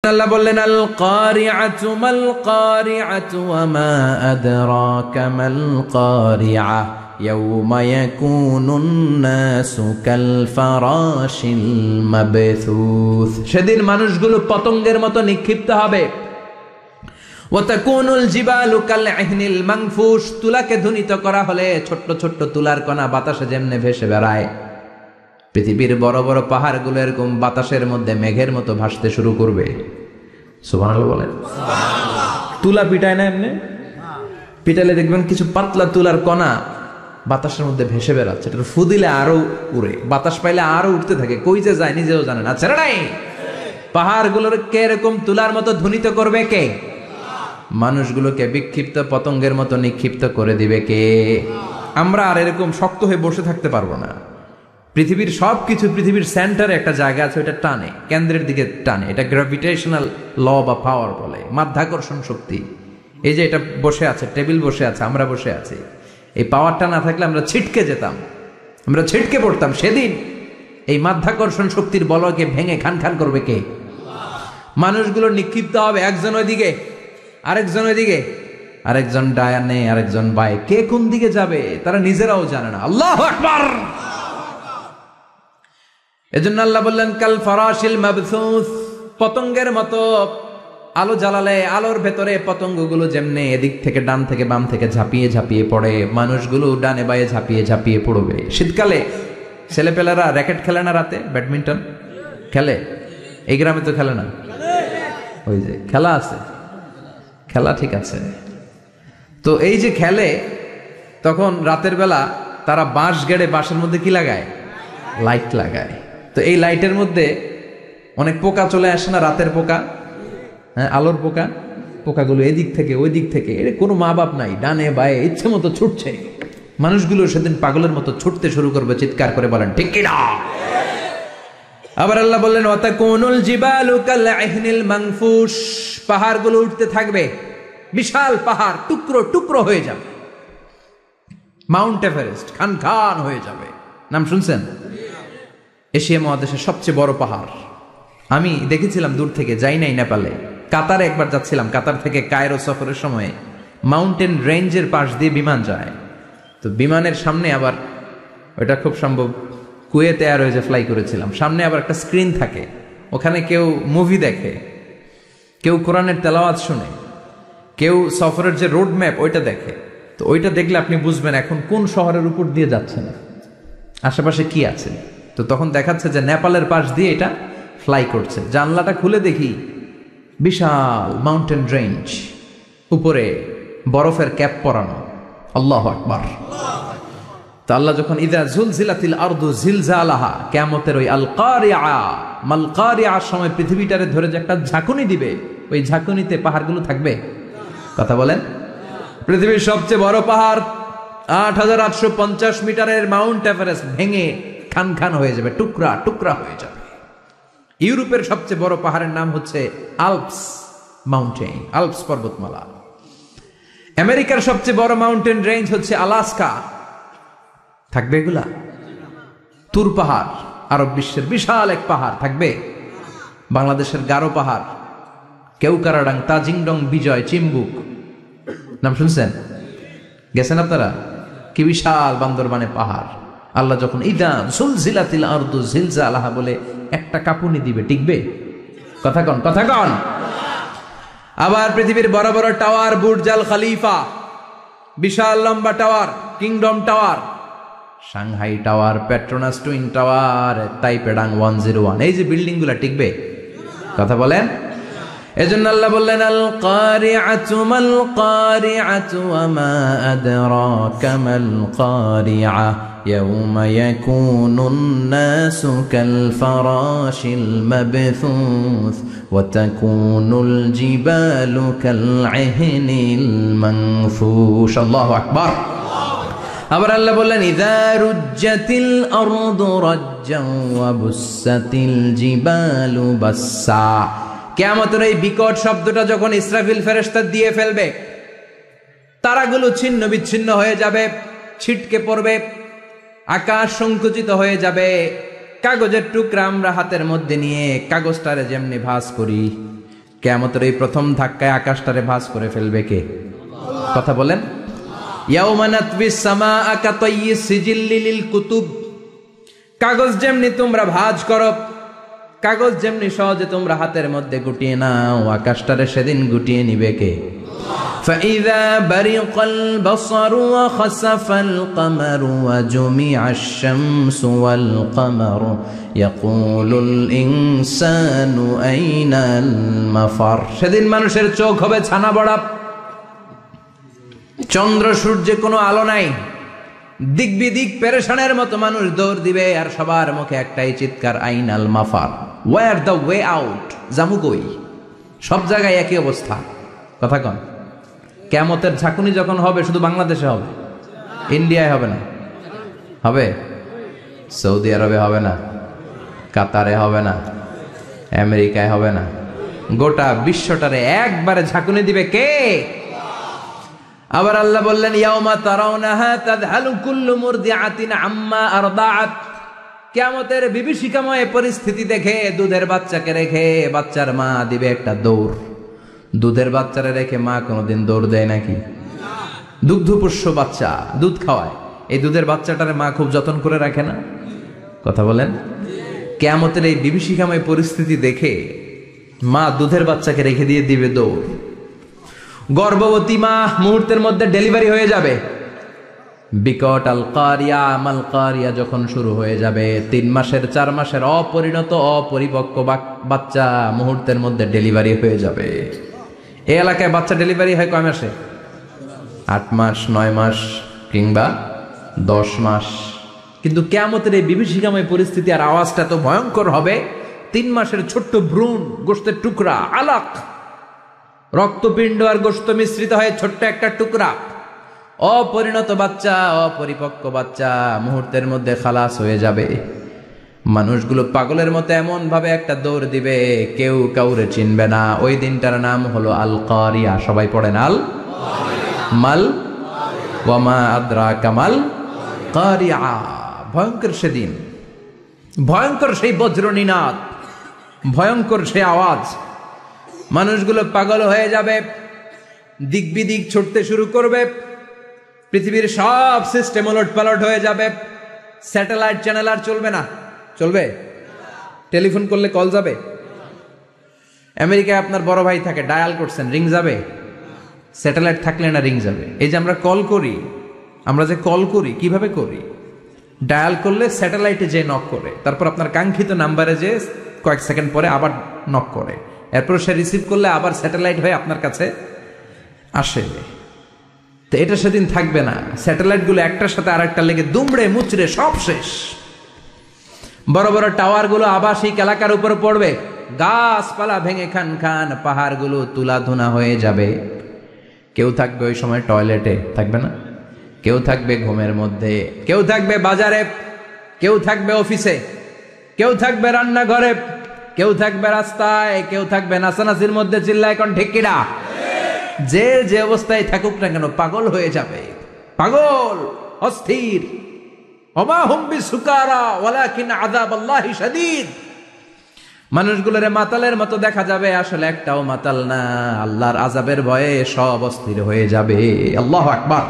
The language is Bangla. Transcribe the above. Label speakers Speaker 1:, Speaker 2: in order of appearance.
Speaker 1: আল্লাহ বললেন আল কারিআতু মাল কারিআতু ওয়া মা আদরাকা মাল কারিআ ইয়াওমা ইয়াকুনুন নাসু কাল ফারাশিল মাবথুস। সেদিন মানুষগুলো পতঙ্গের মতো নিক্ষিপ্ত হবে। ওয়া তাকুনুল জিবালু কাল ইহনিল মানফুশ। তুলাকে ধ্বনিত করা হলে ছোট্ট ছোট্ট তুলার কণা বাতাসে যেমনে ভেসে বেড়ায়, পৃথিবীর বড় বড় পাহাড়গুলো এরকম বাতাসের মধ্যে মেঘের মতো ভাসতে শুরু করবে। সুবহানাল্লাহ বলেন। তুলা পিটায় না এমনি, পিটালে দেখবেন কিছু পাতলা তুলার কণা বাতাসের মধ্যে ভেসে বেড়াচ্ছে, এটা ফু দিলে আরো উড়ে, বাতাস পাইলে আরো উঠতে থাকে, কই যে যায় নিজেও জানে না। ছেড়ে নাই পাহাড়গুলোর কে এরকম তুলার মতো ধ্বনিত করবে কে? মানুষগুলোকে বিক্ষিপ্ত পতঙ্গের মতো নিক্ষিপ্ত করে দিবে কে? আমরা আর এরকম শক্ত হয়ে বসে থাকতে পারবো না। পৃথিবীর সবকিছু, পৃথিবীর সেন্টারে একটা জায়গা আছে, ওটা টানে, কেন্দ্রের দিকে টানে। এটা গ্র্যাভিটেশনাল ল বা পাওয়ার বলে, মাধ্যাকর্ষণ শক্তি। এই যে এটা বসে আছে, টেবিল বসে আছে, আমরা বসে আছি, এই পাওয়ারটা না থাকলে আমরা ছিটকে যেতাম, আমরা ছিটকে পড়তাম। সেদিন এই মাধ্যাকর্ষণ শক্তির বলকে ভেঙে খান খান করবে কে? মানুষগুলো নিক্ষিপ্ত হবে, একজন ওইদিকে, আরেকজন ওইদিকে, আরেকজন ডায়ানে, আরেকজন বায়ে। কে কোন দিকে যাবে তারা নিজেরাও জানে না। আল্লাহু আকবার। এজন্য আল্লাহ বললেন কাল ফারাশিল মাবথুস, পতঙ্গের মতো। আলো জ্বালালে আলোর ভেতরে পতঙ্গগুলো যেমনে এদিক থেকে ডান থেকে বাম থেকে ঝাঁপিয়ে ঝাঁপিয়ে পড়ে, মানুষগুলো ডানে বায়ে ঝাঁপিয়ে ঝাঁপিয়ে পড়বে। শীতকালে ছেলেপেলেরা র্যাকেট খেলে না, রাতে ব্যাডমিন্টন খেলে, এই গ্রামে তো খেলে না, ওই যে খেলা আছে, খেলা ঠিক আছে। তো এই যে খেলে, তখন রাতের বেলা তারা বাঁশ গেড়ে, বাঁশের মধ্যে কি লাগায়? লাইট লাগায়। তো এই লাইটের মধ্যে অনেক পোকা চলে আসে না, রাতের পোকা, হ্যাঁ, আলোর পোকা। পোকাগুলো এদিক থেকে ওই দিক থেকে, এর কোনো মা বাপ নাই, ডানে বায়ে ইচ্ছে মতো ছুটছে। মানুষগুলো সেদিন পাগলের মতো ছুটতে শুরু করবে, চিৎকার করে বলেন ঠিক কি না? আবার আল্লাহ বললেন ওয়াতাকুনুল জিবালু কাল ইহনিল মানফুশ, পাহাড়গুলো উঠতে থাকবে, বিশাল পাহাড় টুকরো টুকরো হয়ে যাবে। মাউন্ট এভারেস্ট খান খান হয়ে যাবে। নাম শুনছেন? এশিয়া মহাদেশের সবচেয়ে বড় পাহাড়। আমি দেখেছিলাম দূর থেকে, যাই নাই নেপালে, কাতারে একবার যাচ্ছিলাম। কাতার থেকে কায়রো সফরের সময় মাউন্টেন রেঞ্জের পাশ দিয়ে বিমান যায়। তো বিমানের সামনে আবার, ওটা খুব সম্ভব কুয়েত এয়ারওয়েজে ফ্লাই করেছিলাম, সামনে আবার একটা স্ক্রিন থাকে, ওখানে কেউ মুভি দেখে, কেউ কোরআনের তেলাওয়াত শুনে, কেউ সফরের যে রোড ম্যাপ ওইটা দেখে। তো ওইটা দেখলে আপনি বুঝবেন এখন কোন শহরের উপর দিয়ে যাচ্ছেন, আশেপাশে কি আছে। তো তখন দেখাচ্ছে যে নেপালের পাশ দিয়ে এটা ফ্লাই করছে। জানলাটা খুলে দেখি বিশাল মাউন্টেন রেঞ্জ, উপরে বরফের ক্যাপ পরানো। আল্লাহু আকবার। তো আল্লাহ যখন ইদা জুলজিলাতিল আরদু জিলজালাহা, কিয়ামতের ওই আল কারিআ মাল কারিআর সময় পৃথিবীটারে ধরে যে একটা ঝাঁকুনি দিবে, ওই ঝাঁকুনিতে পাহাড়গুলো থাকবে। কথা বলেন। পৃথিবীর সবচেয়ে বড় পাহাড় ৮৮৫০ মিটারের মাউন্ট এভারেস্ট ভেঙে খান খান হয়ে যাবে, টুকরা টুকরা হয়ে যাবে। ইউরোপের সবচেয়ে বড় পাহাড়ের নাম হচ্ছে আল্পস মাউন্টেন, আল্পস পর্বতমালা। আমেরিকার সবচেয়ে বড় মাউন্টেন রেঞ্জ হচ্ছে আলাস্কা। থাকবে এগুলা? তুর পাহাড় আরব বিশ্বের বিশাল এক পাহাড় থাকবে। বাংলাদেশের গারো পাহাড়, কেউকারাডাং, তাজিংডং, বিজয়, চিম্বুক, নাম শুনছেন? গেছেন আপনারা? কি বিশাল বান্দরবানে পাহাড়। আল্লাহ যখন ইদা জুলজিলাতিল আরদু জিলজালাহা বলে একটা কাঁপুনি দিবে, টিকবে? কথা কন, কথা কন। আবার পৃথিবীর বড় বড় টাওয়ার, বুর্জ আল খলিফা, বিশাল লম্বা tower, kingdom tower, Shanghai tower, Petronas twin tower, তাইপেডাং 101, এই যে বিল্ডিং গুলা টিকবে? কথা বলেন। এজন্য আল্লাহ বললেন আল কারিআতু মাল কারিআতু ওয়া মা আদরাকা মাল কারিআ ইয়াওমা ইয়াকুনুন নাসু কাল ফারাশিল মাবথুস ওয়া তাকুনুল জিবালু কাল ইহনিল মানফুশ। আল্লাহু আকবার। আবার আল্লাহ বললেন ইযা রুজ্জাতিল আরদু রাজ্জান ওয়া বুসাতিল জিবালু বাসসা। কিয়ামতের এই বিকট শব্দটা যখন ইসরাফিল ফেরেশতা দিয়ে ফেলবে, তারাগুলো ছিন্ন বিচ্ছিন্ন হয়ে যাবে, ছিটকে পড়বে, আকাশ সংকুচিত হয়ে যাবে। কাগজের টুকরা আমরা হাতের মধ্যে নিয়ে কাগজটারে যেমনি ভাঁজ করি, কিয়ামতের এই প্রথম ধাক্কায় আকাশটারে ভাঁজ করে ফেলবে কে? কথা বলেন। ইয়াউমা নাতবিস সামাআ কাতাইয়িস সিজিল্লি লিল কুতুব, কাগজ যেমনি তোমরা ভাঁজ করো, কাগজ যেমনি সহজে তোমরা হাতের মধ্যে গুটিয়ে নাও, আকাশটারে সেদিন গুটিয়ে নিবে কে? فإذا برق البصر وخسف القمر وجمع الشمس والقمر يقول الإنسان أين المفر। সেদিন মানুষের চোখ হবে ছানা বড়া, চন্দ্র সূর্যে কোনো আলো নাই, দিক বিদিক পেরেশানের মতো মানুষ দৌড় দিবে, আর সবার মুখে একটাই চিৎকার, আইনাল মাফার, ওয়ার দ্য ওয়ে আউট, জামু কই? সব জায়গায় একই অবস্থা। কথা কন। কিয়ামতের ঝাঁকুনি যখন হবে শুধু বাংলাদেশে হবে, ইন্ডিয়ায় হবে না, হবে সৌদি আরবে হবে না, কাতারে হবে না, আমেরিকায় হবে না, গোটা বিশ্বটারে একবারে ঝাঁকুনি দিবে কে? আবার আল্লাহ বললেন, ইয়াউমা তারাউনাহা তাযহালু কুল্লু মুরদিআতিন আম্মা আরদাআত। কিয়ামতের বিভীষিকাময় পরিস্থিতি দেখে দুধের বাচ্চাকে রেখে বাচ্চার মা দিবে একটা দৌড়। দুধের বাচ্চারে রেখে মা কোনোদিন দৌড় দেয় নাকি? দুগ্ধপোষ্য বাচ্চা, দুধ খাওয়ায়, এই দুধের বাচ্চাটারে মা খুব যত্ন করে রাখে না? কথা বলেন। কিয়ামতের এই বিভীষিকাময় পরিস্থিতি দেখে মা দুধের বাচ্চাকে রেখে দিয়ে দিবে দৌড়। গর্ভবতী মা মুহূর্তের মধ্যে ডেলিভারি হয়ে যাবে। বিকট আল কারিয়া মাল কারিয়া যখন শুরু হয়ে যাবে, 3 মাসের 4 মাসের অপরিণত অপরিপক্ক বাচ্চা মুহূর্তের মধ্যে ডেলিভারি হয়ে যাবে। এই এলাকায় বাচ্চা ডেলিভারি হয় কয় মাসে? 8 মাস, 9 মাস কিংবা 10 মাস। কিন্তু কিয়ামতের এই বিভীষিকাময় পরিস্থিতি আর আওয়াজটা তো ভয়ঙ্কর হবে। 3 মাসের ছোট্ট ভ্রূণ, গোশতের টুকরা, আলাক, রক্তপিণ্ড আর গোশত মিশ্রিত হয়ে ছোট্ট একটা টুকরা, অপরিণত বাচ্চা, অপরিপক্ক বাচ্চা মুহূর্তের মধ্যে খালাস হয়ে যাবে। মানুষগুলো পাগলের মতো এমন ভাবে একটা দৌড় দিবে, কেউ কাউরে চিনবে না। ওই দিনটার নাম হলো আল কারিয়া। সবাই পড়েন আল মাল ওয়ামা আদরাকা মাল কারিয়া। ভয়ঙ্কর সেদিন, ভয়ঙ্কর সেই বজ্রনিনাদ, ভয়ঙ্কর সেই আওয়াজ। মানুষগুলো পাগল হয়ে যাবে, দিক বিদিক ছুটতে শুরু করবে, পৃথিবীর সব সিস্টেম ওলট পালট হয়ে যাবে। স্যাটেলাইট চ্যানেল আর চলবে না। চলবে? টেলিফোন করলে কল যাবে? আমেরিকায় আপনার বড় ভাই থাকে, ডায়াল করছেন, রিং যাবে? স্যাটেলাইট থাকলে না রিং যাবে? এই যে আমরা কল করি, আমরা যে কল করি কিভাবে করি? ডায়াল করলে স্যাটেলাইটে যে নক করে, তারপর আপনার কাঙ্ক্ষিত নাম্বারে যে কয়েক সেকেন্ড পরে আবার নক করে, এরপর সে রিসিভ করলে আবার স্যাটেলাইট হয়ে আপনার কাছে আসে। তো এটা সেদিন থাকবে না। স্যাটেলাইট গুলো একটার সাথে আরেকটা লেগে দুমড়ে মুচড়ে সব শেষ। বড় বড় টাওয়ার গুলো আবাসিক এলাকার উপর পড়বে, গাছপালা ভেঙে খান খান, পাহাড় গুলো তুলা ধুনা হয়ে যাবে। কেউ থাকবে ওই সময় টয়লেটে, থাকবে না? কেউ থাকবে ঘুমের মধ্যে, কেউ থাকবে বাজারে, কেউ থাকবে অফিসে, কেউ থাকবে রান্নাঘরে, কেউ থাকবে রাস্তায়, কেউ থাকবে নাচানাচির মধ্যে। চিল্লায় কোন ঠিক কিনা? যে যে অবস্থায় থাকুক না কেন পাগল হয়ে যাবে, পাগল, অস্থির। ওমা হুম বিসুকারা ওয়ালাকিন আযাবাল্লাহি শাদীদ। মানুষগুলোরে মাতালের মতো দেখা যাবে, আসলে একটাও মাতাল না। আল্লাহর আযাবের ভয়ে সব অস্থির হয়ে যাবে। আল্লাহু আকবার।